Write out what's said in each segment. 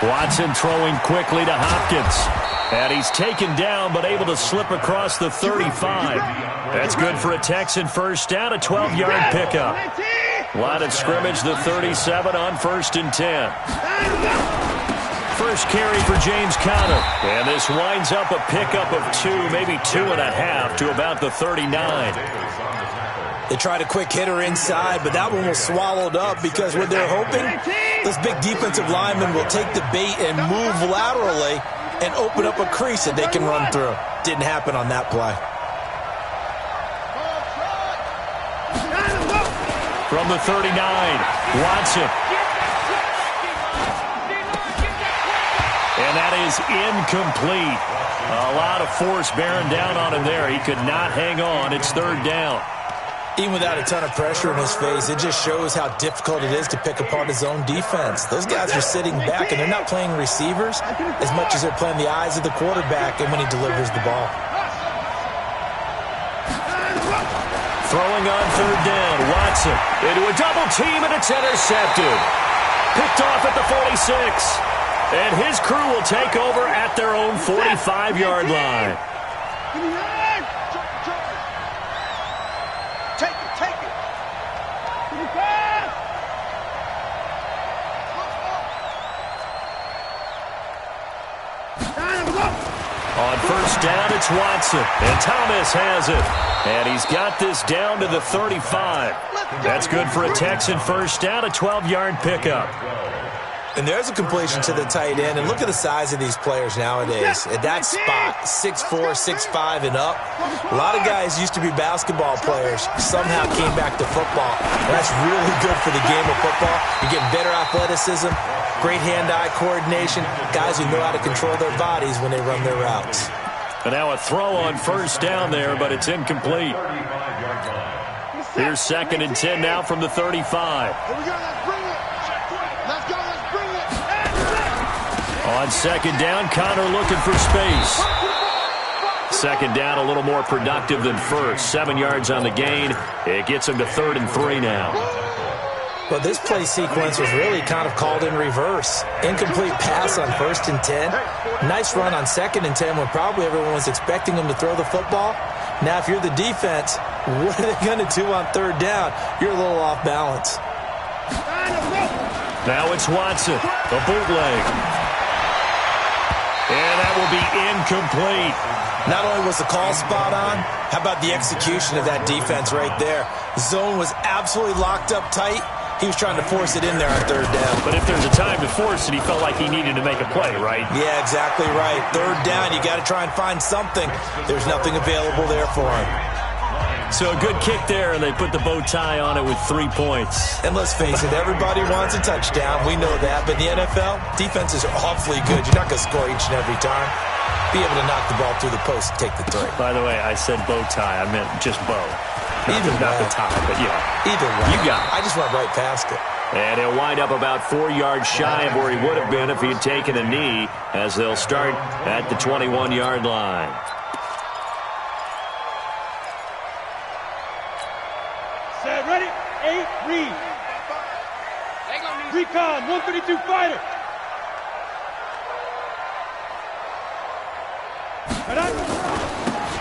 Watson throwing quickly to Hopkins. And he's taken down, but able to slip across the 35. That's good for a Texan first down, a 12-yard pickup. Line of scrimmage, the 37 on 1st and 10. First carry for James Conner. And this winds up a pickup of 2, maybe 2.5 to about the 39. They tried a quick hitter inside, but that one was swallowed up because what they're hoping, this big defensive lineman will take the bait and move laterally and open up a crease that they can run through. Didn't happen on that play. From the 39, Watson. And that is incomplete. A lot of force bearing down on him there. He could not hang on. It's 3rd down. Even without a ton of pressure in his face, it just shows how difficult it is to pick apart his own defense. Those guys are sitting back, and they're not playing receivers as much as they're playing the eyes of the quarterback and when he delivers the ball. Throwing on 3rd down, Watson into a double team, and it's intercepted. Picked off at the 46. And his crew will take over at their own 45-yard line. On 1st down, it's Watson. And Thomas has it. And he's got this down to the 35. That's good for a Texan first down, a 12-yard pickup. And there's a completion to the tight end. And look at the size of these players nowadays. At that spot, 6'4", 6'5", and up. A lot of guys used to be basketball players. Somehow came back to football. And that's really good for the game of football. You're getting better athleticism, great hand-eye coordination, guys who know how to control their bodies when they run their routes. And now a throw on 1st down there, but it's incomplete. Here's 2nd and 10 now from the 35. Here we go, let's bring it. Let's go, let's bring it. On 2nd down, Conner looking for space. 2nd down, a little more productive than 1st. 7 yards on the gain. It gets him to 3rd and 3 now. Well, this play sequence was really kind of called in reverse. Incomplete pass on 1st and 10. Nice run on 2nd and 10 when probably everyone was expecting him to throw the football. Now, if you're the defense, what are they going to do on 3rd down? You're a little off balance. Now it's Watson, a bootleg. And that will be incomplete. Not only was the call spot on, how about the execution of that defense right there? Zone was absolutely locked up tight. He was trying to force it in there on 3rd down. But if there's a time to force it, he felt like he needed to make a play, right? Yeah, exactly right. 3rd down, you got to try and find something. There's nothing available there for him. So a good kick there, and they put the bow tie on it with 3 points. And let's face it, everybody wants a touchdown. We know that. But in the NFL, defenses are awfully good. You're not going to score each and every time. Be able to knock the ball through the post and take the 3. By the way, I said bow tie. I meant just bow. Not the tie, but yeah. Either way. You got it. I just went right past it. And he'll wind up about 4 yards shy of where he would have been if he had taken a knee, as they'll start at the 21-yard line. Set, ready, 8, read. Recon, 132 fighter.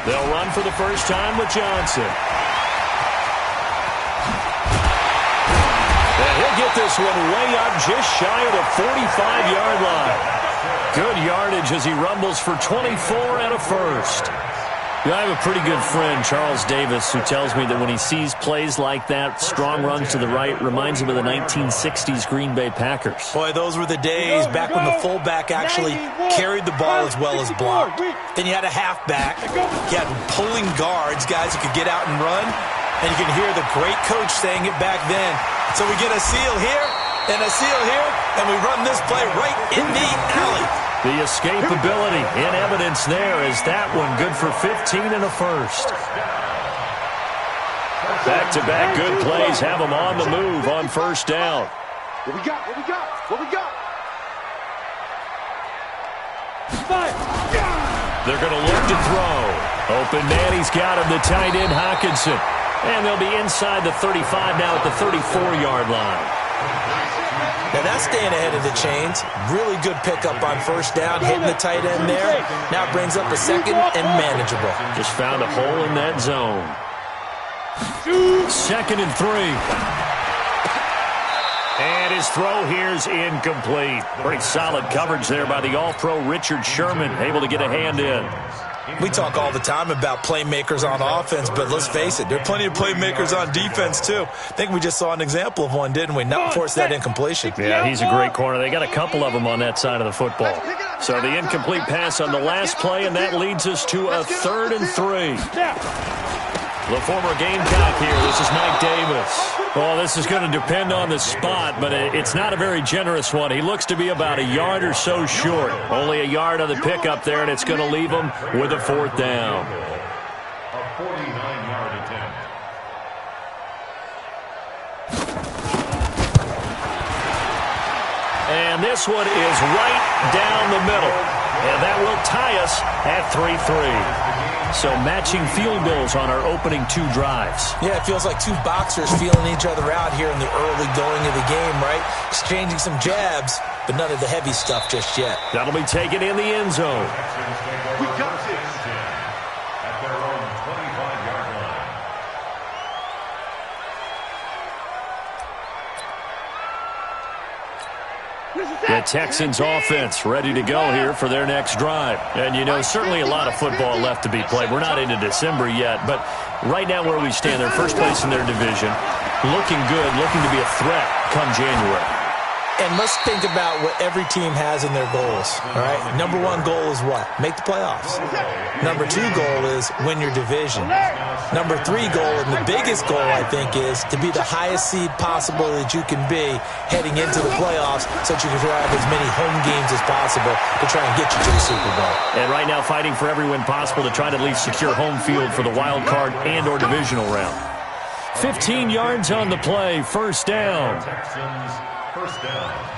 They'll run for the first time with Johnson. And he'll get this one way up just shy of the 45-yard line. Good yardage as he rumbles for 24 and a first. I have a pretty good friend, Charles Davis, who tells me that when he sees plays like that, strong runs to the right, reminds him of the 1960s Green Bay Packers. Boy, those were the days back when the fullback actually carried the ball as well as blocked. Then you had a halfback. You had pulling guards, guys who could get out and run. And you can hear the great coach saying it back then. So we get a seal here and a seal here, and we run this play right in the alley. The escapability in evidence there as that one good for 15 and a first. Back-to-back good plays have them on the move on first down. What we got? What we got? What we got? They're going to look to throw. Open man, he's got him, the tight end, Hockenson. And they'll be inside the 35 now at the 34-yard line. Now that's staying ahead of the chains. Really good pickup on first down, hitting the tight end there. Now brings up a second and manageable. Just found a hole in that zone. 2nd and 3. And his throw here's incomplete. Pretty solid coverage there by the All-Pro Richard Sherman, able to get a hand in. We talk all the time about playmakers on offense, but let's face it, there are plenty of playmakers on defense, too. I think we just saw an example of one, didn't we? Not force that incompletion. Yeah, he's a great corner. They got a couple of them on that side of the football. So the incomplete pass on the last play, and that leads us to a 3rd and 3. The former Gamecock here. This is Mike Davis. Well, this is going to depend on the spot, but it's not a very generous one. He looks to be about a yard or so short. Only a yard on the pickup there, and it's going to leave him with a 4th down. A 49-yard attempt. And this one is right down the middle. And that will tie us at 3-3. So matching field goals on our opening 2 drives. Yeah, it feels like 2 boxers feeling each other out here in the early going of the game, right? Exchanging some jabs, but none of the heavy stuff just yet. That'll be taken in the end zone. We got this at their own 25-yard line. The Texans offense ready to go here for their next drive. And, you know, certainly a lot of football left to be played. We're not into December yet, but right now where we stand, they're first place in their division. Looking good, looking to be a threat come January. And let's think about what every team has in their goals, all right? Number 1 goal is what? Make the playoffs. Number 2 goal is win your division. Number 3 goal, and the biggest goal, I think, is to be the highest seed possible that you can be heading into the playoffs so that you can have as many home games as possible to try and get you to the Super Bowl. And right now fighting for every win possible to try to at least secure home field for the wild card and or divisional round. 15 yards on the play, first down. Texans, first down.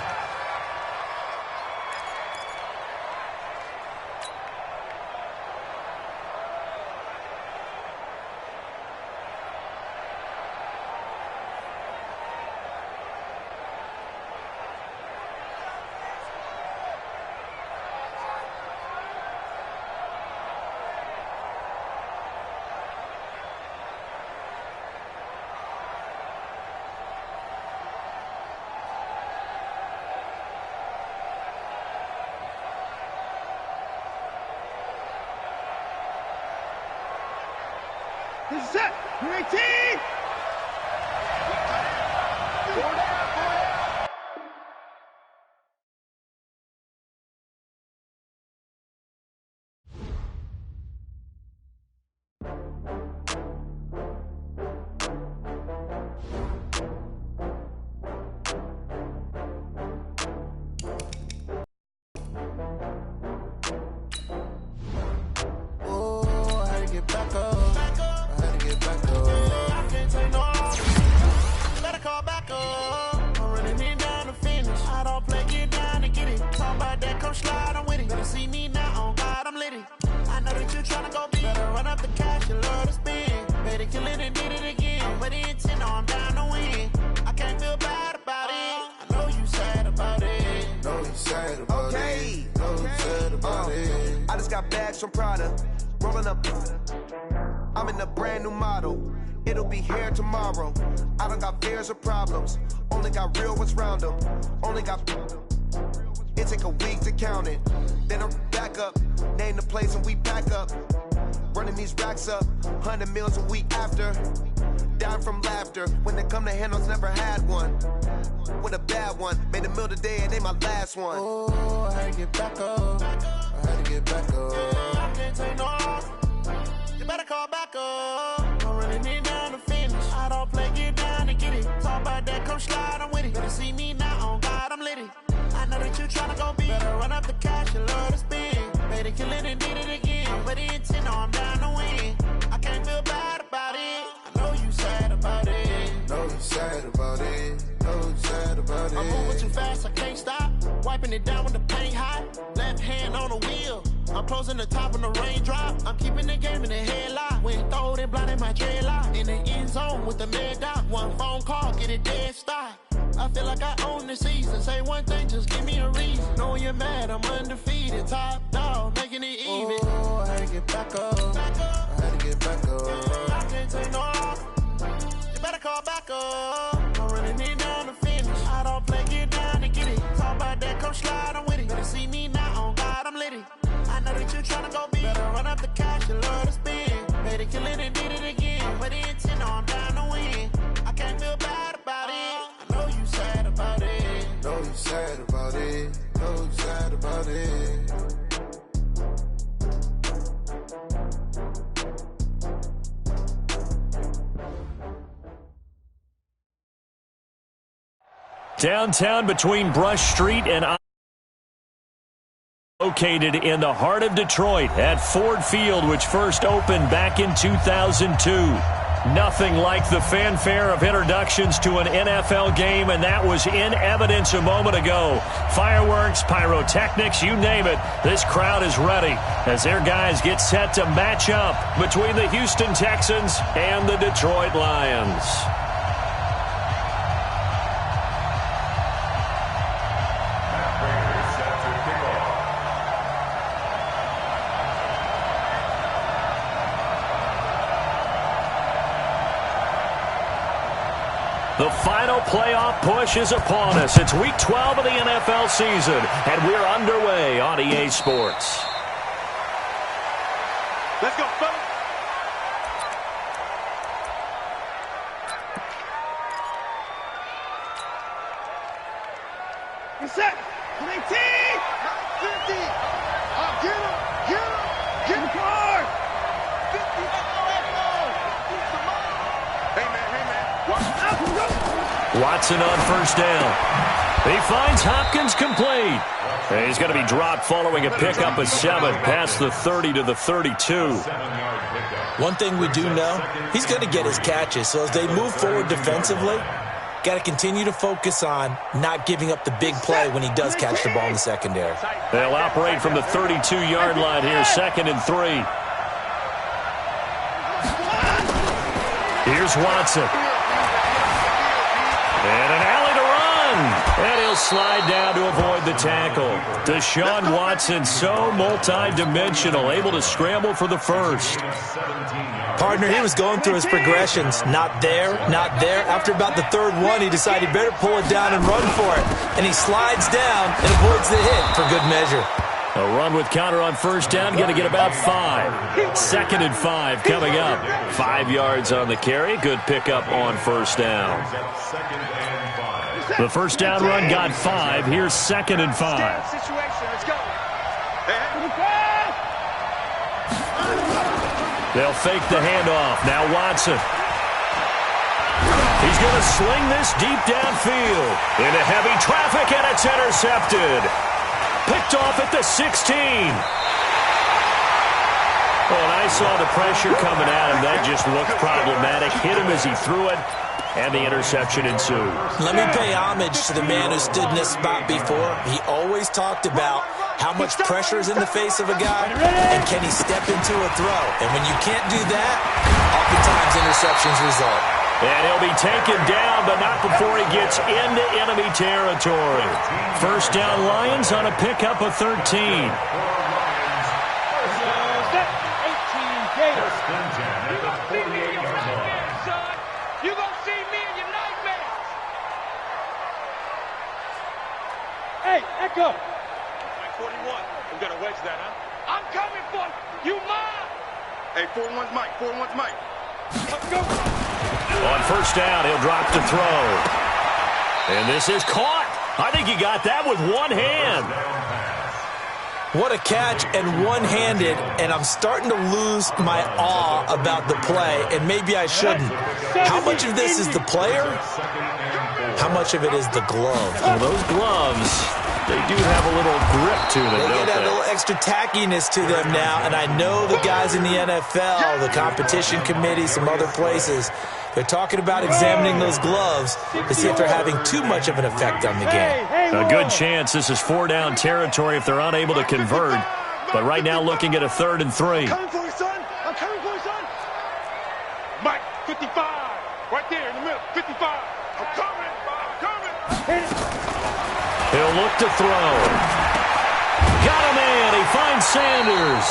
This is it. You're 18. From Prada, rolling up. I'm in a brand new model. It'll be here tomorrow. I don't got fears or problems. Only got real ones round them. Only got. It take a week to count it. Then I'm back up. Name the place and we back up. Running these racks up. 100 meals a week after. Down from laughter. When they come to handles, never had one. With a bad one. Made a meal today and they my last one. Oh, I had to get back up. I had to get back up. I can't take no off. You better call back up. I'm running it down to finish. I don't play, get down and get it. Talk about that, come slide, I'm with it. Better see me now, on God, I'm litty. I know that you tryna go big. Better run up the cash, you love to spend. Made a kill it and did it again. I'm with the intent, no, I'm down to win. I can't feel bad about it. I know you sad about it. Know you sad about it. Know you sad about it. I'm moving too fast, I can't stop. Wiping it down with the paint hot. Left hand on the wheel. I'm closing the top on the raindrop. I'm keeping the game in the headlock. When throw it, blinding my dreadlock. In the end zone with the mad dot. One phone call, get it dead stop. I feel like I own the season. Say one thing, just give me a reason. Know you're mad, I'm undefeated. Top dog, making it even. Oh, I had to get back up. I had to get back up. I can't take no loss. You better call back up. I'm running it down to finish. I don't play, get down to get it. Talk about that, come slide, I'm with it. Better see me now, on God, I'm litty. I know that you're trying to go big. Better run up the cash, you love to spend. Made it, kill it, and did it again. But the intent on down to win. I can't feel bad about it. I know you sad about it. Know you sad about it. Know you sad about it. Downtown between Brush Street and located in the heart of Detroit at Ford Field, which first opened back in 2002. Nothing like the fanfare of introductions to an NFL game, and that was in evidence a moment ago. Fireworks, pyrotechnics, you name it. This crowd is ready as their guys get set to match up between the Houston Texans and the Detroit Lions. The final playoff push is upon us. It's Week 12 of the NFL season, and we're underway on EA Sports. Let's go, fellas. Get set. 19. 50. Get him. Get the car. 50. Hey, man. Watch out. Watson on first down. He finds Hopkins complete. And he's going to be dropped following a pickup of 7 past the 30 to the 32. One thing we do know, he's going to get his catches. So as they move forward defensively, got to continue to focus on not giving up the big play when he does catch the ball in the secondary. They'll operate from the 32-yard line here, 2nd and 3. Here's Watson. And an alley to run. And he'll slide down to avoid the tackle. Deshaun Watson, so multi-dimensional, able to scramble for the first. Partner, he was going through his progressions. Not there, not there. After about the third one, he decided he better pull it down and run for it. And he slides down and avoids the hit for good measure. A run with counter on first down, going to get about 5. 2nd and 5 coming up. 5 yards on the carry. Good pickup on first down. The first down run got 5. Here's 2nd and 5. Let's go. They'll fake the handoff. Now Watson. He's going to sling this deep downfield. Into heavy traffic, and it's intercepted. Picked off at the 16. Well, and I saw the pressure coming at him. That just looked problematic. Hit him as he threw it, and the interception ensued. Let me pay homage to the man who stood in this spot before. He always talked about how much pressure is in the face of a guy, and can he step into a throw. And when you can't do that, oftentimes interceptions result. And he'll be taken down, but not before he gets into enemy territory. First down Lions on a pickup of 13. 18 Gators. You're going to see me in your nightmares. Hey, Echo. 41. I'm going to wedge that, huh? I'm coming for you. You mine. Hey, 41's Mike. 41's Mike. Let's go. On first down, he'll drop to throw. And this is caught. I think he got that with one hand. What a catch, and one-handed, and I'm starting to lose my awe about the play, and maybe I shouldn't. How much of this is the player? How much of it is the glove? Well, those gloves, they do have a little grip to them, They don't get a they? little extra tackiness to them now, and I know the guys in the NFL, the competition committee, some other places, they're talking about examining those gloves to see if they're having too much of an effect on the game. A good chance this is 4-down territory if they're unable to convert. but right now looking at a 3rd and 3. Coming for you, son. I'm coming for you, son. Mike, 55. Right there in the middle. 55. I'm coming. I'm coming. He'll look to throw. Got a man. He finds Sanders.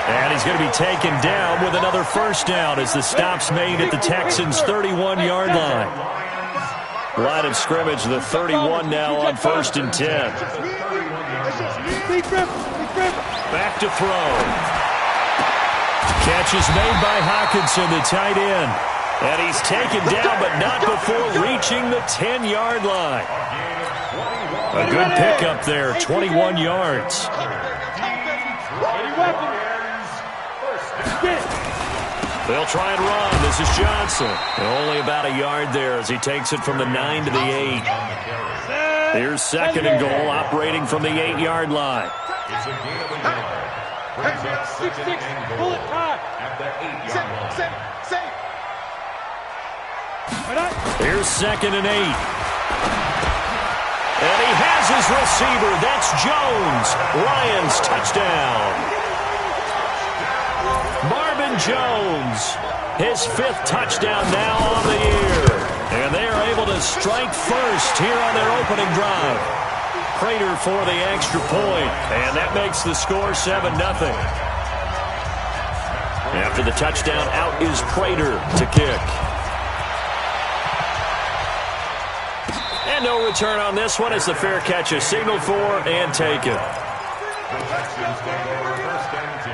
And he's going to be taken down with another first down as the stop's made at the Texans' 31-yard line. Line of scrimmage, the 31 now on 1st and 10. Back to throw. Catch is made by Hockenson, the tight end. And he's taken down, but not before reaching the 10-yard line. A good pickup there, 21 yards. They'll try and run. This is Johnson. Only about a yard there as he takes it from the 9 to the 8. Here's 2nd and goal, operating from the 8-yard line. It's a gain of a yard. Brings up 2nd and goal at the 8-yard line. Here's 2nd and 8. And he has his receiver. That's Jones. Lions touchdown. Marvin Jones, his 5th touchdown now on the year. And they are able to strike first here on their opening drive. Prater for the extra point, and that makes the score 7-0. After the touchdown, out is Prater to kick. And no return on this one as the fair catch is signaled for and taken. The Texans take over 1st and 10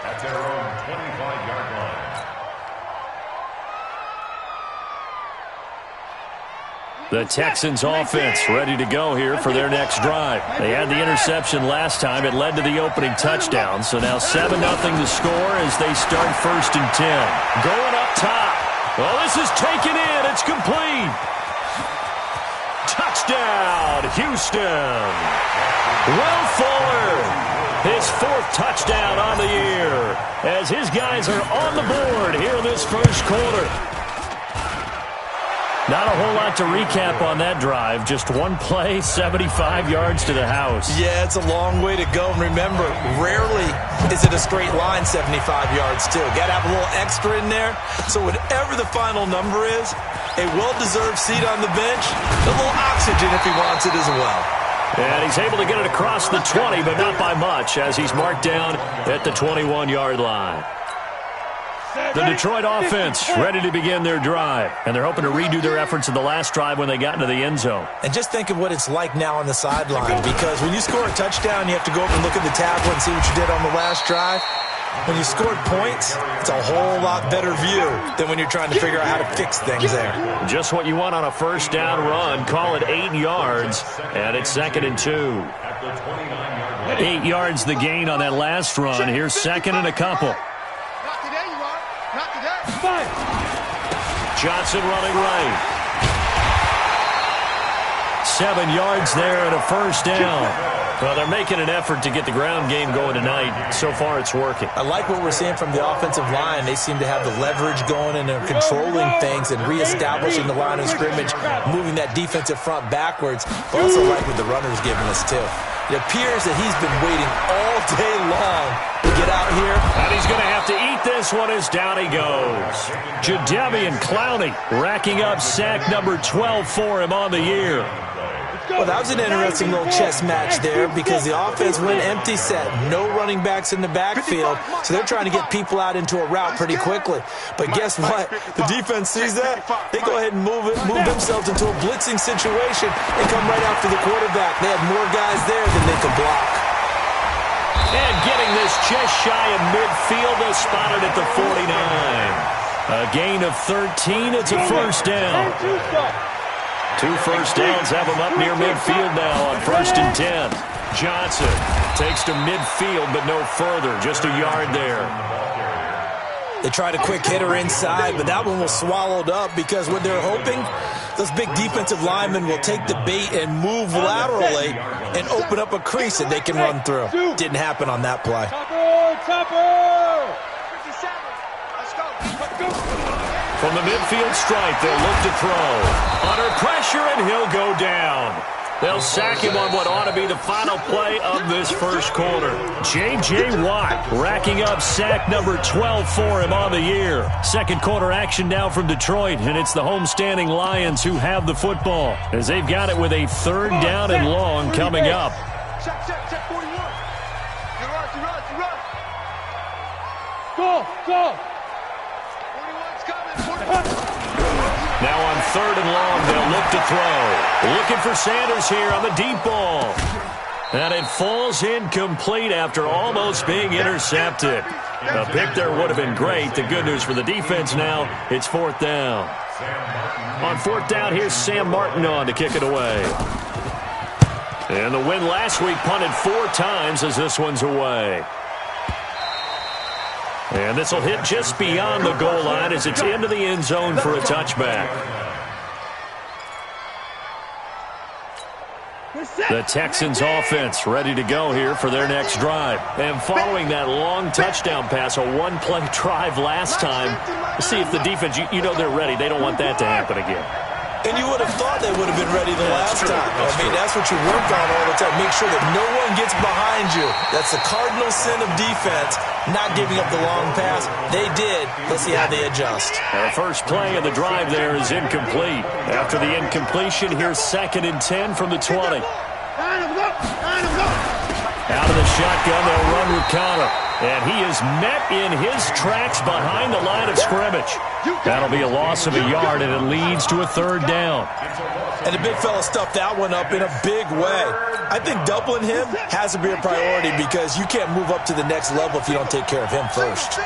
at their own 25-yard line. The Texans offense ready to go here for their next drive. They had the interception last time. It led to the opening touchdown. So now 7-0 to score as they start 1st and 10. Going up top. Well, this is taken in. It's complete. Touchdown, Houston. Will Fuller, his 4th touchdown on the year as his guys are on the board here in this first quarter. Not a whole lot to recap on that drive. Just one play, 75 yards to the house. Yeah, it's a long way to go. And remember, rarely is it a straight line 75 yards, too. Got to have a little extra in there. So whatever the final number is, a well-deserved seat on the bench, a little oxygen if he wants it as well. And he's able to get it across the 20, but not by much, as he's marked down at the 21-yard line. The Detroit offense ready to begin their drive, and they're hoping to redo their efforts in the last drive when they got into the end zone. And just think of what it's like now on the sideline, because when you score a touchdown, you have to go over and look at the tablet and see what you did on the last drive. When you scored points, it's a whole lot better view than when you're trying to figure out how to fix things there. Just what you want on a first down run. Call it 8 yards, and it's 2nd and 2. 8 yards the gain on that last run. Here's 2nd and a couple. Not today, you are. Not today. Johnson running right. 7 yards there and a first down. Well, they're making an effort to get the ground game going tonight. So far, it's working. I like what we're seeing from the offensive line. They seem to have the leverage going, and they're controlling things and reestablishing the line of scrimmage, moving that defensive front backwards. I also like what the runner's giving us, too. It appears that he's been waiting all day long to get out here. And he's going to have to eat this one as down he goes. Jadeveon Clowney racking up sack number 12 for him on the year. Well, that was an interesting little chess match there because the offense went empty set. No running backs in the backfield, so they're trying to get people out into a route pretty quickly. But guess what? The defense sees that. They go ahead and move themselves into a blitzing situation and come right after the quarterback. They had more guys there than they could block. And getting this just shy of midfield, they spotted at the 49. A gain of 13. It's a first down. 2 first downs have him up near midfield now on 1st and 10. Johnson takes to midfield, but no further. Just a yard there. They tried a quick hitter inside, but that one was swallowed up because what they're hoping, those big defensive linemen will take the bait and move laterally and open up a crease that they can run through. Didn't happen on that play. Topper! 57. Let's go. From the midfield stripe, they'll look to throw. Under pressure, and he'll go down. They'll sack him on what ought to be the final play of this first quarter. J.J. Watt racking up sack number 12 for him on the year. Second quarter action now from Detroit, and it's the homestanding Lions who have the football as they've got it with a third down and long coming up. Check 41. You run. Go. 41's coming. Now on third and long, they'll look to throw. Looking for Sanders here on the deep ball. And it falls incomplete after almost being intercepted. A pick there would have been great. The good news for the defense now, it's fourth down. On fourth down, here's Sam Martin on to kick it away. And the win last week punted 4 times as this one's away. And this will hit just beyond the goal line as it's into the end zone for a touchback. The Texans offense ready to go here for their next drive. And following that long touchdown pass, a one-play drive last time, see if the defense, you know they're ready. They don't want that to happen again. And you would have thought they would have been ready the last time. That's what you work on all the time. Make sure that no one gets behind you. That's the cardinal sin of defense, not giving up the long pass. They did. Let's see how they adjust. The first play of the drive there is incomplete. After the incompletion, here's 2nd and 10 from the 20. Out of the shotgun, they'll run with Connor. And he is met in his tracks behind the line of scrimmage. That'll be a loss of a yard, and it leads to a third down. And the big fella stuffed that one up in a big way. I think doubling him has to be a priority because you can't move up to the next level if you don't take care of him first.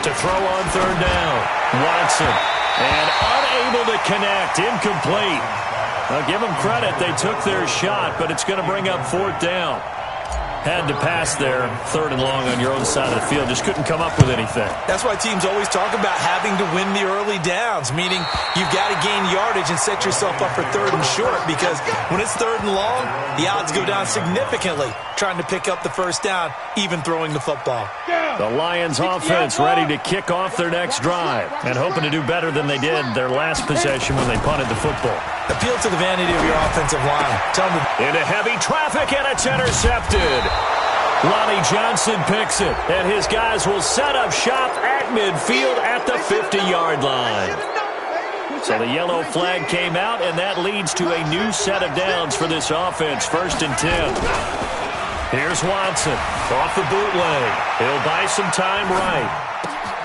To throw on third down, Watson, and unable to connect, incomplete. I'll give them credit, they took their shot, but it's going to bring up fourth down. Had to pass there, third and long on your own side of the field, just couldn't come up with anything. That's why teams always talk about having to win the early downs, meaning you've got to gain yardage and set yourself up for third and short, because when it's third and long, the odds go down significantly trying to pick up the first down, even throwing the football. The Lions offense ready to kick off their next drive and hoping to do better than they did their last possession when they punted the football. Appeal to the vanity of your offensive line. Tell them into heavy traffic, and it's intercepted. Lonnie Johnson picks it, and his guys will set up shop at midfield at the 50-yard line. So the yellow flag came out, and that leads to a new set of downs for this offense, 1st and 10. Here's Watson off the bootleg. He'll buy some time right.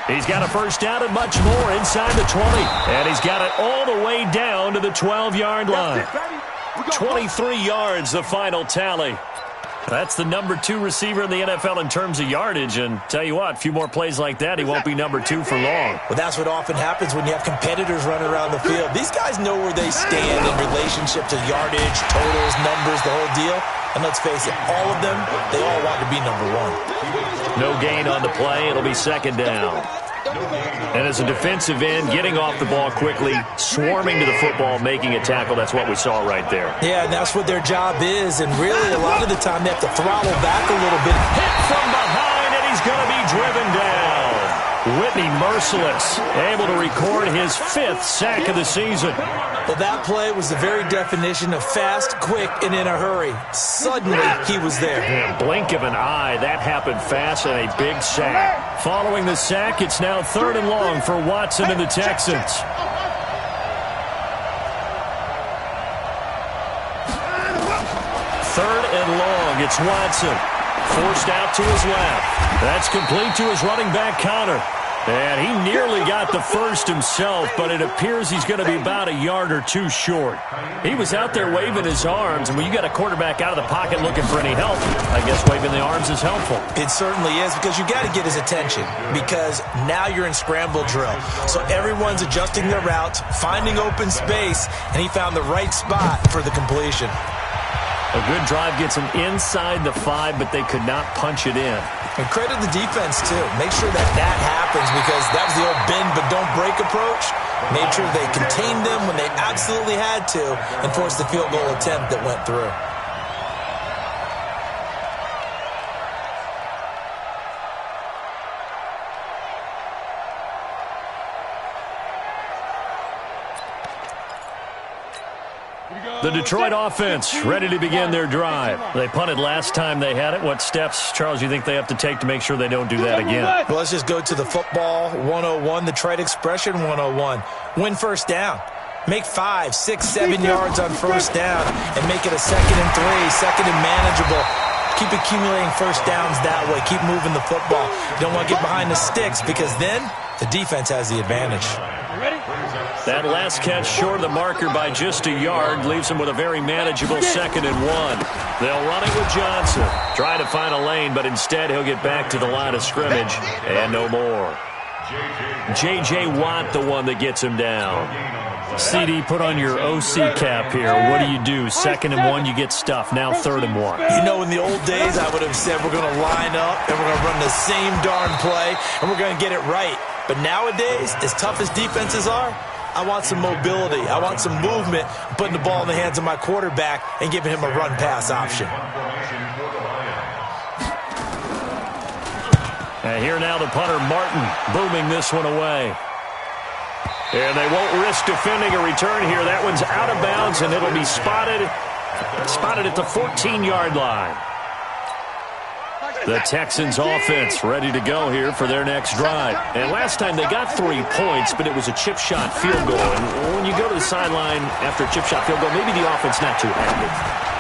He's got a first down and much more inside the 20. And he's got it all the way down to the 12-yard line. 23 yards, the final tally. That's the number 2 receiver in the NFL in terms of yardage. And tell you what, a few more plays like that, he won't be number 2 for long. Well, that's what often happens when you have competitors running around the field. These guys know where they stand in relationship to yardage, totals, numbers, the whole deal. And let's face it, all of them, they all want to be number 1. No gain on the play. It'll be 2nd down. And as a defensive end, getting off the ball quickly, swarming to the football, making a tackle, that's what we saw right there. Yeah, and that's what their job is. And really, a lot of the time, they have to throttle back a little bit. Hit from behind, and he's going to be driven down. Whitney merciless, able to record his 5th sack of the season. Well, that play was the very definition of fast, quick, and in a hurry. Suddenly, he was there. In a blink of an eye, that happened fast and a big sack. Following the sack, it's now 3rd and long for Watson and the Texans. 3rd and long, it's Watson. Forced out to his left. That's complete to his running back, Connor. And he nearly got the first himself, but it appears he's going to be about a yard or 2 short. He was out there waving his arms, and when you got a quarterback out of the pocket looking for any help, I guess waving the arms is helpful. It certainly is, because you got to get his attention, because now you're in scramble drill. So everyone's adjusting their routes, finding open space, and he found the right spot for the completion. A good drive gets them inside the 5, but they could not punch it in. And credit the defense, too. Make sure that happens because that was the old bend but don't break approach. Made sure they contained them when they absolutely had to and forced the field goal attempt that went through. The Detroit offense ready to begin their drive. They punted last time they had it. What steps, Charles, you think they have to take to make sure they don't do that again? Well, let's just go to the football 101, the trade expression 101. Win first down. Make 5, 6, 7 yards on first down and make it a 2nd and 3, second and manageable. Keep accumulating first downs that way. Keep moving the football. You don't want to get behind the sticks because then the defense has the advantage. That last catch short of the marker by just a yard leaves them with a very manageable 2nd and 1. They'll run it with Johnson. Try to find a lane, but instead he'll get back to the line of scrimmage and no more. J.J. Watt, the one that gets him down. CD, put on your OC cap here. What do? 2nd and 1, you get stuffed. Now 3rd and 1. You know, in the old days, I would have said we're going to line up and we're going to run the same darn play and we're going to get it right. But nowadays, as tough as defenses are, I want some mobility. I want some movement, putting the ball in the hands of my quarterback and giving him a run-pass option. And here now the punter, Martin, booming this one away. And they won't risk defending a return here. That one's out of bounds, and it'll be spotted at the 14-yard line. The Texans offense ready to go here for their next drive. And last time they got 3 points, but it was a chip shot field goal. And when you go to the sideline after a chip shot field goal, maybe the offense not too happy.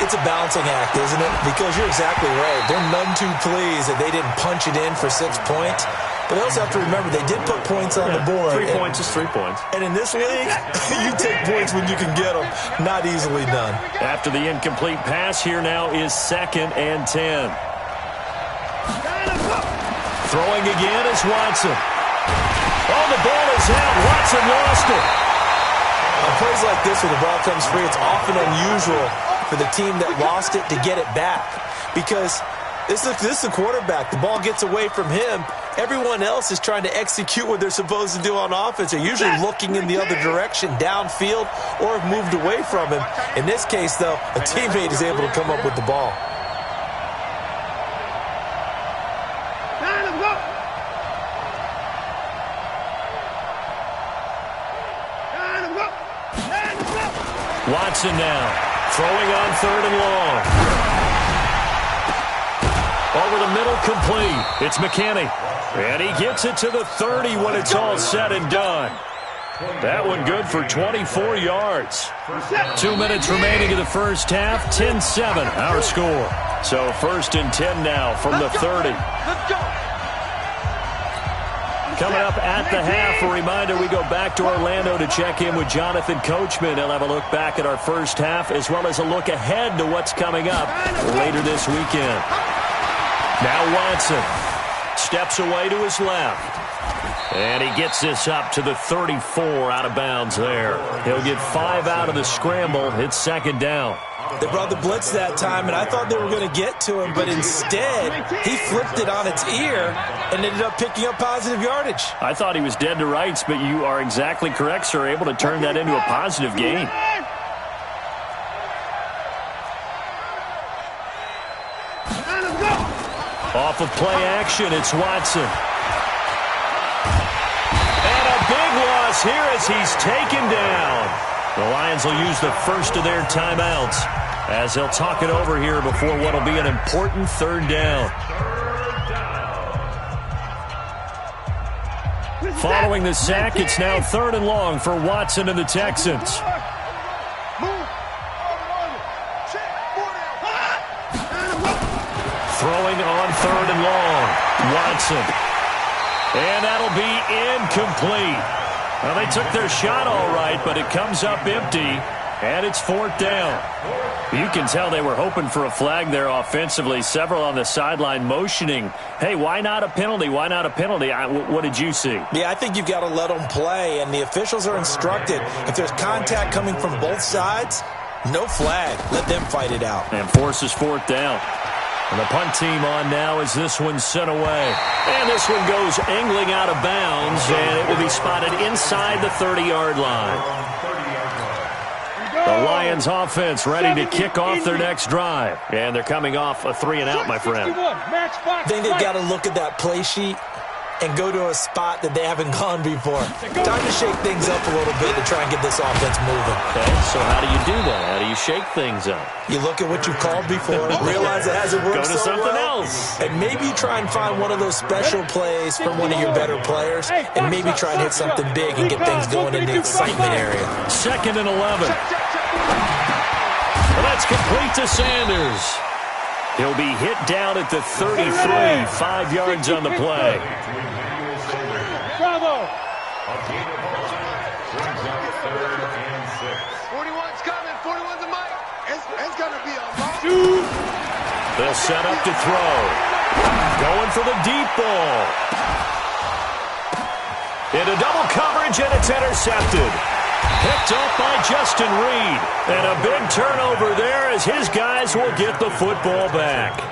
It's a balancing act, isn't it? Because you're exactly right. They're none too pleased that they didn't punch it in for 6 points. But they also have to remember they did put points on the board. 3 points is 3 points. And in this league, you take points when you can get them. Not easily done. After the incomplete pass, here now is 2nd and 10. Throwing again is Watson. Oh, the ball is out. Watson lost it. On plays like this where the ball comes free, it's often unusual for the team that lost it to get it back. Because this is the quarterback. The ball gets away from him. Everyone else is trying to execute what they're supposed to do on offense. They're usually looking in the other direction, downfield, or have moved away from him. In this case, though, a teammate is able to come up with the ball. Watson now, throwing on 3rd and long. Over the middle, complete. It's McKinney. And he gets it to the 30 when it's all said and done. That one good for 24 yards. 2 minutes remaining in the first half, 10-7, our score. So 1st and 10 now from the 30. Let's go. Coming up at the half, a reminder, we go back to Orlando to check in with Jonathan Coachman. He'll have a look back at our first half as well as a look ahead to what's coming up later this weekend. Now Watson steps away to his left. And he gets this up to the 34 out of bounds there. He'll get 5 out of the scramble. It's 2nd down. They brought the blitz that time, and I thought they were going to get to him, but instead he flipped it on its ear and ended up picking up positive yardage. I thought he was dead to rights, but you are exactly correct, sir, able to turn that into a positive gain. Off of play action, it's Watson. And a big loss here as he's taken down. The Lions will use the first of their timeouts as they'll talk it over here before what will be an important 3rd down. Following the sack, it's now 3rd and long for Watson and the Texans. Throwing on 3rd and long. Watson. And that'll be incomplete. Well, they took their shot all right, but it comes up empty, and it's 4th down. You can tell they were hoping for a flag there offensively. Several on the sideline motioning, hey, why not a penalty? Why not a penalty? What did you see? Yeah, I think you've got to let them play, and the officials are instructed. If there's contact coming from both sides, No flag. Let them fight it out. And forces fourth down. And the punt team on now as this one's sent away. And this one goes angling out of bounds, and it will be spotted inside the 30-yard line. The Lions offense ready to kick off their next drive. And they're coming off a 3-and-out, my friend. I think they've got to look at that play sheet and go to a spot that they haven't gone before. Time to shake things up a little bit to try and get this offense moving. Okay, so how do you do that? How do you shake things up? You look at what you've called before, realize it hasn't worked Go to so something well, else. and maybe try and find one of those special plays from one of your better players, and maybe try and hit something big and get things going in the excitement area. 2nd and 11. Well, that's complete to Sanders. He'll be hit down at the 33, 5 yards on the play. Bravo. 41's coming. 41's a mic. It's going to be a long. They'll set up to throw. Going for the deep ball. Into double coverage, and it's intercepted. Picked up by Justin Reed. And a big turnover there as his guys will get the football back.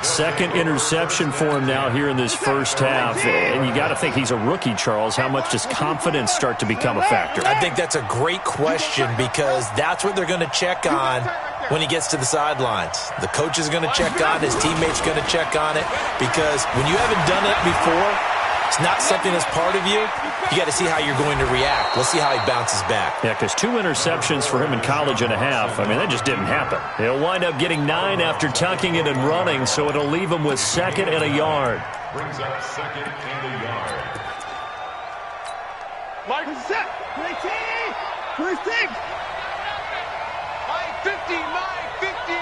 Second interception for him now here in this first half. And you got to think he's a rookie, Charles. How much does confidence start to become a factor? I think that's a great question because that's what they're going to check on when he gets to the sidelines. The coach is going to check on it. His teammates going to check on it because when you haven't done it before, it's not something that's part of you. You got to see how you're going to react. Let's see how he bounces back. Yeah, because 2 interceptions for him in college and a half. I mean, that just didn't happen. He'll wind up getting 9 after tucking it and running, so it'll leave him with 2nd and a yard. Brings up 2nd and a yard. Mike set. 26. Mike 50. Mike 50.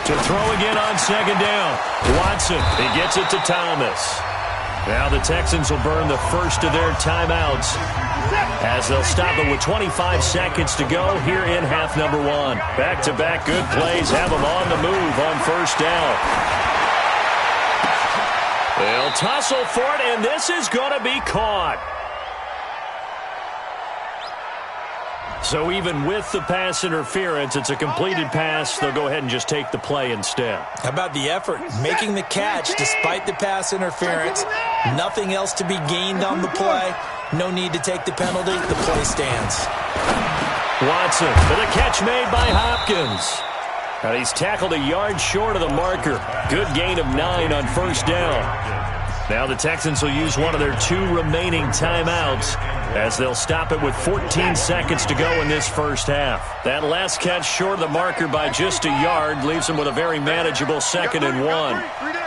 To throw again on 2nd down. Watson, he gets it to Thomas. Now the Texans will burn the first of their timeouts as they'll stop it with 25 seconds to go here in half number 1. Back-to-back good plays have them on the move on first down. They'll tussle for it, and this is going to be caught. So even with the pass interference, it's a completed pass. They'll go ahead and just take the play instead. How about the effort? Making the catch despite the pass interference. Nothing else to be gained on the play. No need to take the penalty. The play stands. Watson for the catch made by Hopkins. And he's tackled a yard short of the marker. Good gain of 9 on first down. Now the Texans will use one of their 2 remaining timeouts as they'll stop it with 14 seconds to go in this first half. That last catch short of the marker by just a yard leaves them with a very manageable 2nd and 1. 3 down.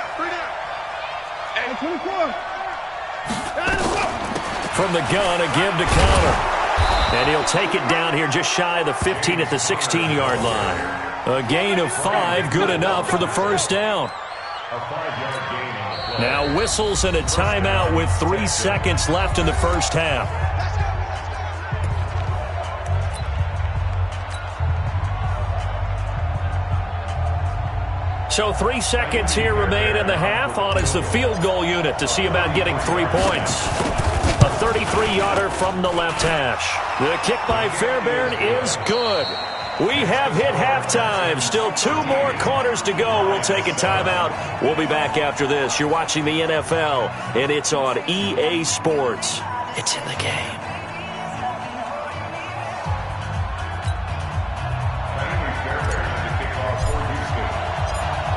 Hey, 24. From the gun, a give to counter. And he'll take it down here just shy of the 15 at the 16-yard line. A gain of 5, good enough for the first down. A 5-yard gain on the play. Now whistles and a timeout with 3 seconds left in the first half. So 3 seconds here remain in the half. On is the field goal unit to see about getting 3 points. A 33-yarder from the left hash. The kick by Fairbairn is good. We have hit halftime. Still 2 more quarters to go. We'll take a timeout. We'll be back after this. You're watching the NFL, and it's on EA Sports. It's in the game.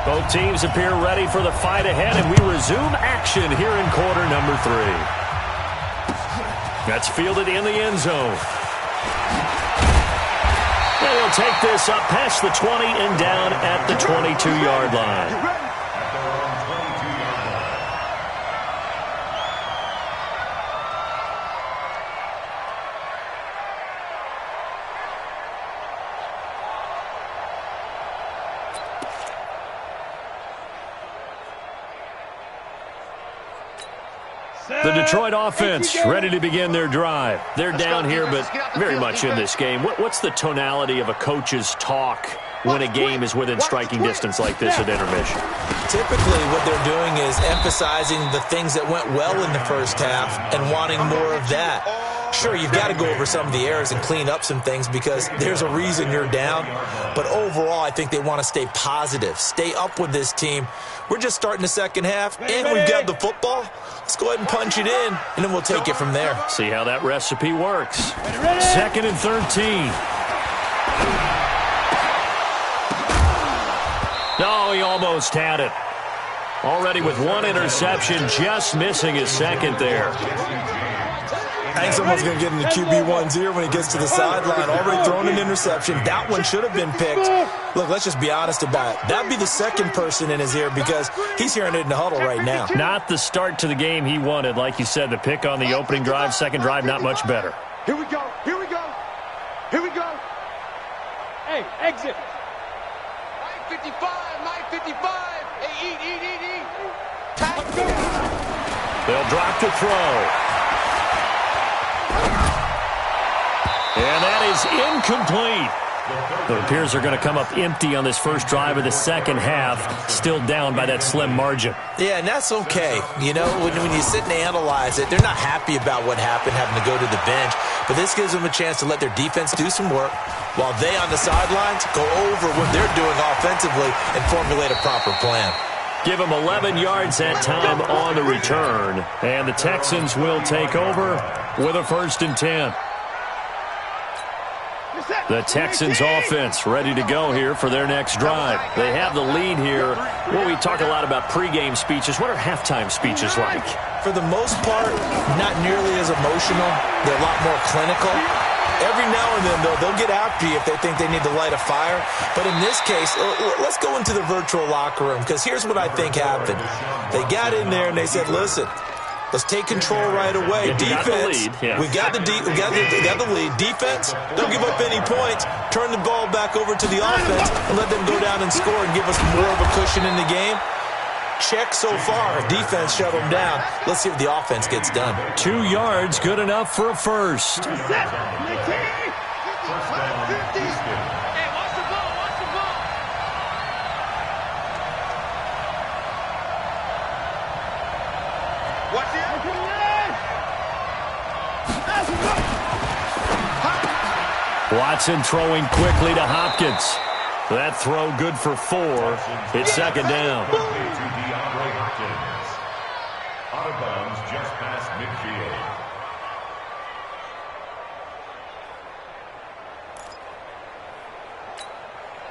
Both teams appear ready for the fight ahead, and we resume action here in quarter number 3. That's fielded in the end zone. And he'll take this up past the 20 and down at the 22-yard line. At their own 22-yard line. The Detroit offense ready to begin their drive. They're down here, but very much in this game. What's the tonality of a coach's talk when a game is within striking distance like this at intermission? Typically, what they're doing is emphasizing the things that went well in the first half and wanting more of that. Sure, you've got to go over some of the errors and clean up some things because there's a reason you're down. But overall, I think they want to stay positive, stay up with this team. We're just starting the second half, and we've got the football. Let's go ahead and punch it in, and then we'll take it from there. See how that recipe works. 2nd and 13. Oh, he almost had it. Already with one interception, just missing his second there. I think someone's going to get into QB1's ear when he gets to the sideline. Already thrown an interception. That one should have been picked. Look, let's just be honest about it. That'd be the second person in his ear because he's hearing it in the huddle right now. Not the start to the game he wanted. Like you said, the pick on the opening drive, second drive, not much better. Here we go. Here we go. Here we go. Hey, exit. 955. Hey, eat. They'll drop to throw. And that is incomplete. It appears they're going to come up empty on this first drive of the second half, still down by that slim margin. Yeah, and that's okay. You know, when you sit and analyze it, they're not happy about what happened, having to go to the bench. But this gives them a chance to let their defense do some work while they on the sidelines go over what they're doing offensively and formulate a proper plan. Give them 11 yards that time on the return. And the Texans will take over with a 1st and 10. The Texans offense ready to go here for their next drive. They have the lead here. Well, we talk a lot about pregame speeches. What are halftime speeches like? For the most part, not nearly as emotional. They're a lot more clinical. Every now and then, though, they'll get after you if they think they need to light a fire. But in this case, let's go into the virtual locker room because here's what I think happened. They got in there and they said, listen, let's take control right away. Defense, we got the lead. Defense, don't give up any points. Turn the ball back over to the offense and let them go down and score and give us more of a cushion in the game. Check so far. Defense shut them down. Let's see if the offense gets done. 2 yards, good enough for a first. Watson throwing quickly to Hopkins. That throw good for 4. It's second down. Out of bounds just past midfield.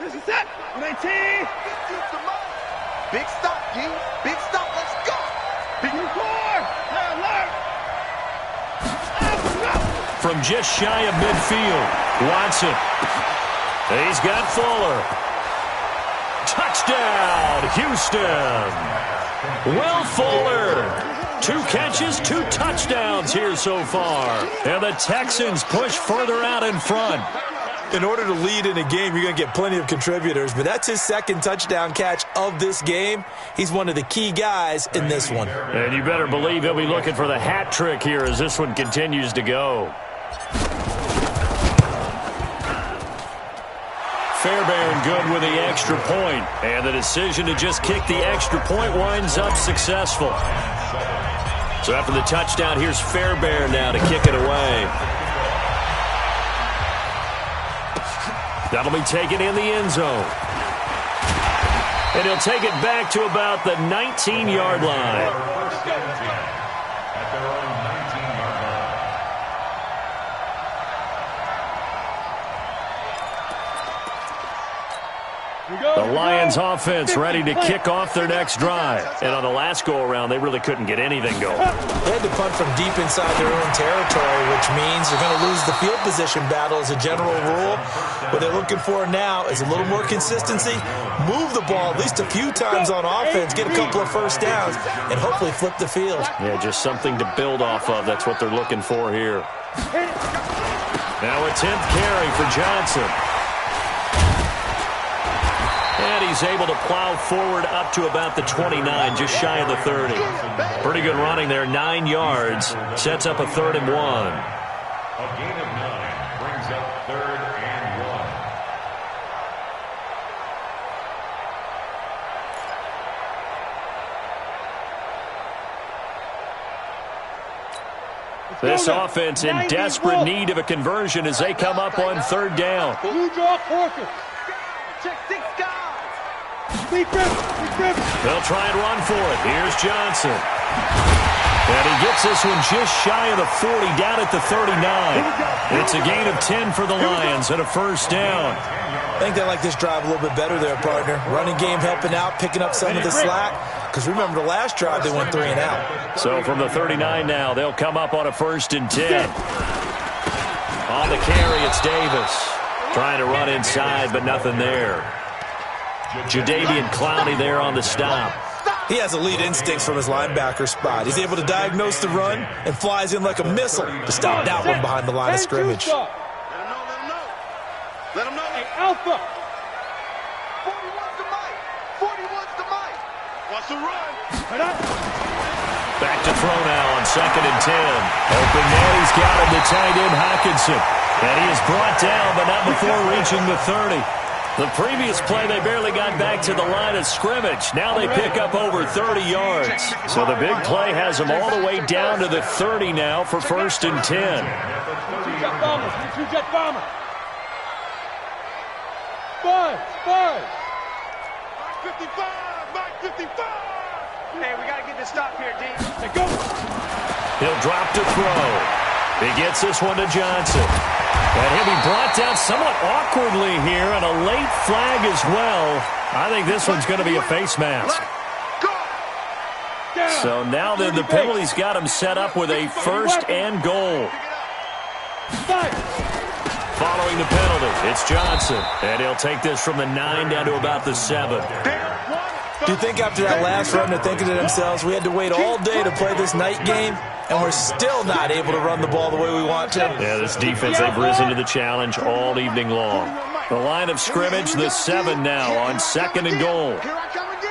This is it. 19. Big stop, G. Big stop. Let's go. Big 4. From just shy of midfield, Watson. He's got Fuller. Touchdown, Houston. Will Fuller. 2 catches, 2 touchdowns here so far. And the Texans push further out in front. In order to lead in a game, you're going to get plenty of contributors, but that's his second touchdown catch of this game. He's one of the key guys in this one. And you better believe he'll be looking for the hat trick here as this one continues to go. Fairbairn good with the extra point, and the decision to just kick the extra point winds up successful. So after the touchdown, here's Fairbairn now to kick it away. That'll be taken in the end zone. And he'll take it back to about the 19-yard line. At their own 19-yard line. The Lions offense ready to kick off their next drive. And on the last go-around, they really couldn't get anything going. They had to punt from deep inside their own territory, which means they're going to lose the field position battle as a general rule. What they're looking for now is a little more consistency, move the ball at least a few times on offense, get a couple of first downs, and hopefully flip the field. Yeah, just something to build off of. That's what they're looking for here. Now a 10th carry for Johnson. And he's able to plow forward up to about the 29, just shy of the 30. Pretty good running there, 9 yards. Sets up a 3rd and 1. A gain of 9 brings up 3rd and 1. This offense in desperate need of a conversion as they come up on third down. You draw quarter. Check 6 guys. They'll try and run for it. Here's Johnson. And he gets this one just shy of the 40, down at the 39. It's a gain of 10 for the Lions and a first down. I think they like this drive a little bit better there, partner. Running game helping out, picking up some of the slack. Because remember, the last drive they went 3 and out. So from the 39 now, they'll come up on a first and 10. On the carry, it's Davis. Trying to run inside, but nothing there. Jadeveon Clowney there on the stop. He has elite instincts from his linebacker spot. He's able to diagnose the run and flies in like a missile to stop that one behind the line of scrimmage. Let him know. Hey, Alpha. 41's the mic. 41's the mic. Wants to run. Back to throw now on second and 10. Open man, he's got him to tight end Hockenson. And he is brought down, but not before reaching the 30. The previous play, they barely got back to the line of scrimmage. Now they pick up over 30 yards. So the big play has them all the way down to the 30 now for first and 10. Two-jet bomber. Five. Mike 55. Hey, we got to get this stop here, D. Hey, go. He'll drop to throw. He gets this one to Johnson. And he'll be brought down somewhat awkwardly here, and a late flag as well. I think this one's going to be a face mask. So now then the penalty's got him set up with a first and goal. Following the penalty, it's Johnson. And he'll take this from the 9 down to about the 7. Do you think after that last run they're thinking to themselves, we had to wait all day to play this night game, and we're still not able to run the ball the way we want to? Yeah, this defense, they've risen to the challenge all evening long. The line of scrimmage, the 7 now on second and goal. Here I come again.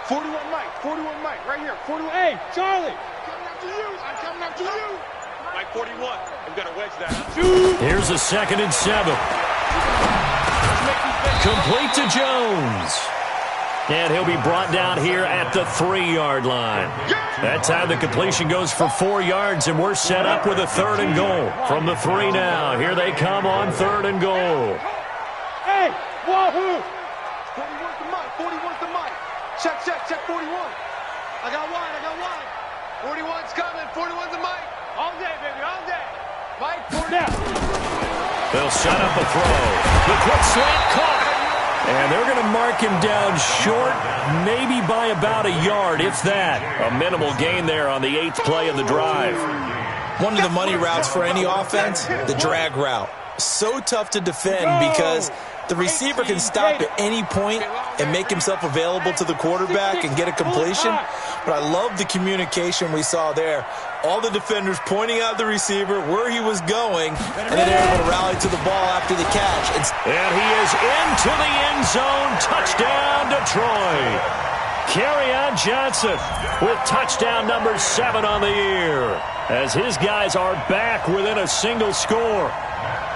41 Mike, right here. 41. Hey, Charlie. I'm coming after you. Mike 41. I'm going to wedge that. Here's a second and 7. Complete to Jones. And he'll be brought down here at the 3-yard line. That time the completion goes for 4 yards, and we're set up with a third and goal. From the 3 now, here they come on third and goal. Hey, wahoo! 41's the mic. Check 41. I got wide. 41's coming. 41's the mic. All day, baby, all day. Mike, 40. They'll set up a throw. The quick slant caught. And they're going to mark him down short, maybe by about a yard, if that. A minimal gain there on the 8th play of the drive. One of the money routes for any offense, the drag route. So tough to defend because the receiver can stop at any point and make himself available to the quarterback and get a completion. But I love the communication we saw there. All the defenders pointing out the receiver, where he was going, and then they're able to rally to the ball after the catch. And he is into the end zone. Touchdown, Detroit. Kerryon Johnson with touchdown number 7 on the year, as his guys are back within a single score.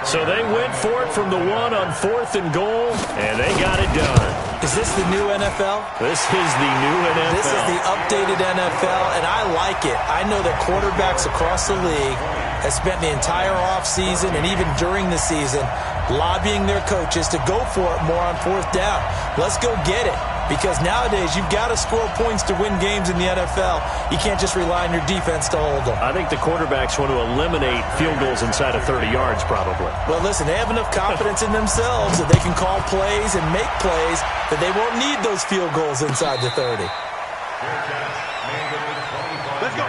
So they went for it from the 1 on 4th and goal, and they got it done. Is this the new NFL? This is the new NFL. This is the updated NFL, and I like it. I know that quarterbacks across the league have spent the entire offseason and even during the season lobbying their coaches to go for it more on 4th down. Let's go get it. Because nowadays, you've got to score points to win games in the NFL. You can't just rely on your defense to hold them. I think the quarterbacks want to eliminate field goals inside of 30 yards, probably. Well, listen, they have enough confidence in themselves that they can call plays and make plays that they won't need those field goals inside the 30. Let's go.